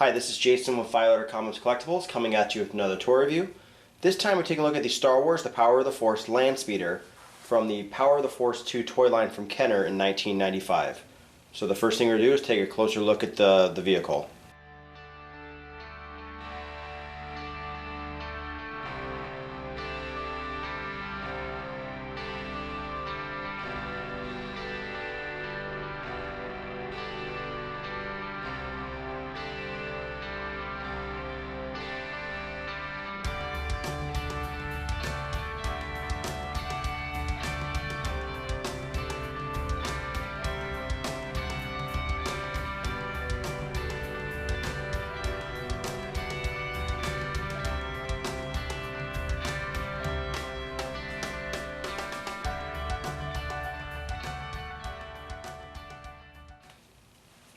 Hi, this is Jason with Violator Commons Collectibles coming at you with another toy review. This time we're taking a look at the Star Wars The Power of the Force Landspeeder from the Power of the Force 2 toy line from Kenner in 1995. So the first thing we're going to do is take a closer look at the vehicle.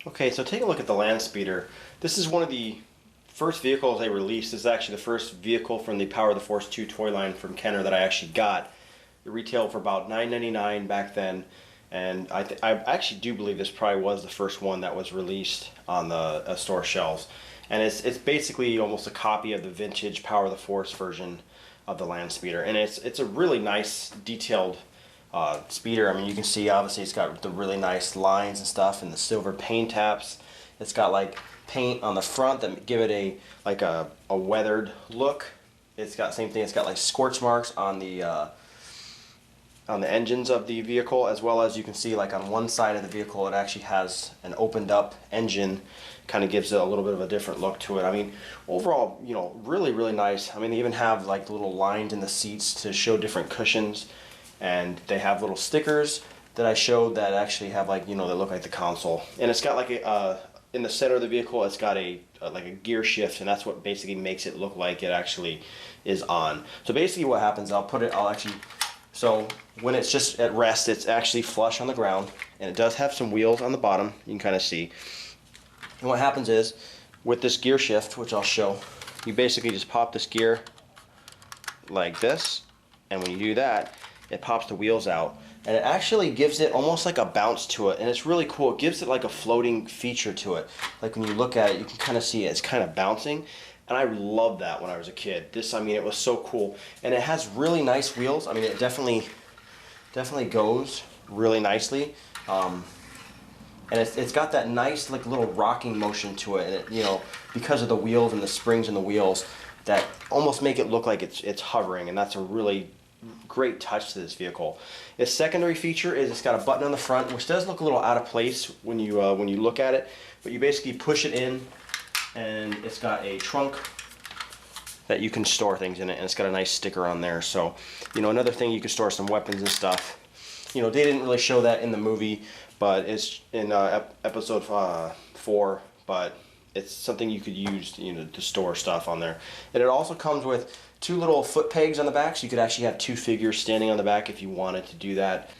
Okay, so take a look at the Landspeeder. This is one of the first vehicles they released. This is actually the first vehicle from the Power of the Force 2 toy line from Kenner that I actually got. It retailed for about $9.99 back then, and I actually do believe this probably was the first one that was released on the store shelves. And it's basically almost a copy of the vintage Power of the Force version of the Landspeeder, and it's a really nice detailed speeder. I mean, you can see obviously it's got the really nice lines and stuff and the silver paint taps. It's got like paint on the front that give it a weathered look. It's got same thing. It's got like scorch marks on the engines of the vehicle, as well as you can see like on one side of the vehicle it actually has an opened up engine. Kind of gives it a little bit of a different look to it. I mean, overall, you know, really nice. I mean, they even have like little lines in the seats to show different cushions. And they have little stickers that I showed that actually have like, you know, they look like the console. And it's got like in the center of the vehicle, it's got like a gear shift, and that's what basically makes it look like it actually is on. So basically what happens, so when it's just at rest, it's actually flush on the ground, and it does have some wheels on the bottom, you can kind of see. And what happens is, with this gear shift, which I'll show, you basically just pop this gear like this, and when you do that, it pops the wheels out, and it actually gives it almost like a bounce to it, and it's really cool. It gives it like a floating feature to it. Like when you look at it, you can kind of see it's kind of bouncing, and I loved that when I was a kid. This, I mean, it was so cool, and it has really nice wheels. I mean, it definitely goes really nicely, and it's got that nice like little rocking motion to it, and it, you know, because of the wheels and the springs in the wheels that almost make it look like it's hovering, and that's a really great touch to this vehicle. Its secondary feature is it's got a button on the front, which does look a little out of place when you look at it, but you basically push it in, and it's got a trunk that you can store things in it, and it's got a nice sticker on there. So, you know, another thing, you can store some weapons and stuff. You know, they didn't really show that in the movie, but it's in episode 4, but it's something you could use, you know, to store stuff on there. And it also comes with 2 little foot pegs on the back, so you could actually have 2 figures standing on the back if you wanted to do that.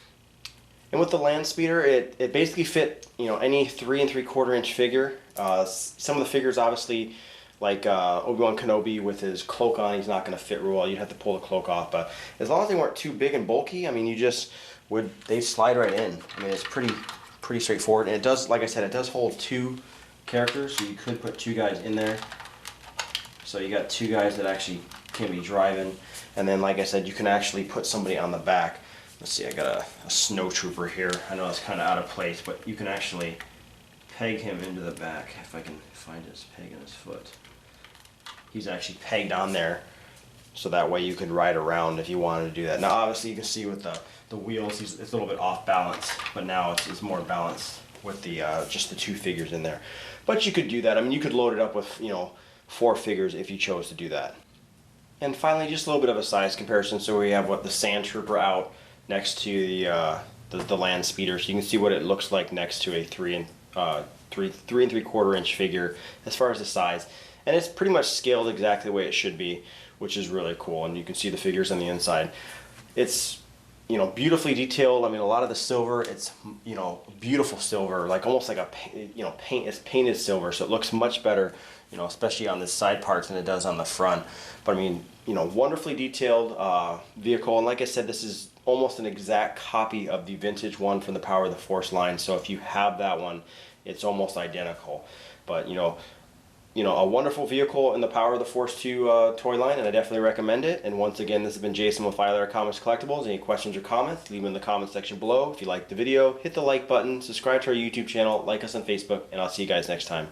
And with the Landspeeder, it basically fit, you know, any 3 3/4 inch figure. Some of the figures, obviously, like Obi-Wan Kenobi with his cloak on, he's not going to fit real well. You'd have to pull the cloak off, but as long as they weren't too big and bulky, I mean, they slide right in. I mean, it's pretty straightforward, and it does, like I said, it does hold 2 characters, so you could put 2 guys in there. So you got 2 guys that actually can be driving, and then like I said, you can actually put somebody on the back. Let's see, I got a snow trooper here. I know it's kind of out of place, but you can actually peg him into the back. If I can find his peg in his foot, he's actually pegged on there, so that way you could ride around if you wanted to do that. Now obviously you can see with the wheels, it's a little bit off balance, but now it's more balanced with the just the 2 figures in there. But you could do that. I mean, you could load it up with, you know, 4 figures if you chose to do that. And finally, just a little bit of a size comparison. So we have the Sand Trooper out next to the Landspeeder, so you can see what it looks like next to a 3 3/4 inch figure as far as the size. And it's pretty much scaled exactly the way it should be, which is really cool. And you can see the figures on the inside. It's, you know, beautifully detailed. I mean, a lot of the silver, it's, you know, beautiful silver, like almost like it's painted silver, so it looks much better, you know, especially on the side parts than it does on the front. But I mean, you know, wonderfully detailed vehicle, and like I said, this is almost an exact copy of the vintage one from the Power of the Force line. So if you have that one, it's almost identical. But you know, you know, a wonderful vehicle in the Power of the Force 2 toy line, and I definitely recommend it. And once again, this has been Jason with Fire Comics Collectibles. Any questions or comments, leave them in the comment section below. If you liked the video, hit the like button, subscribe to our YouTube channel, like us on Facebook, and I'll see you guys next time.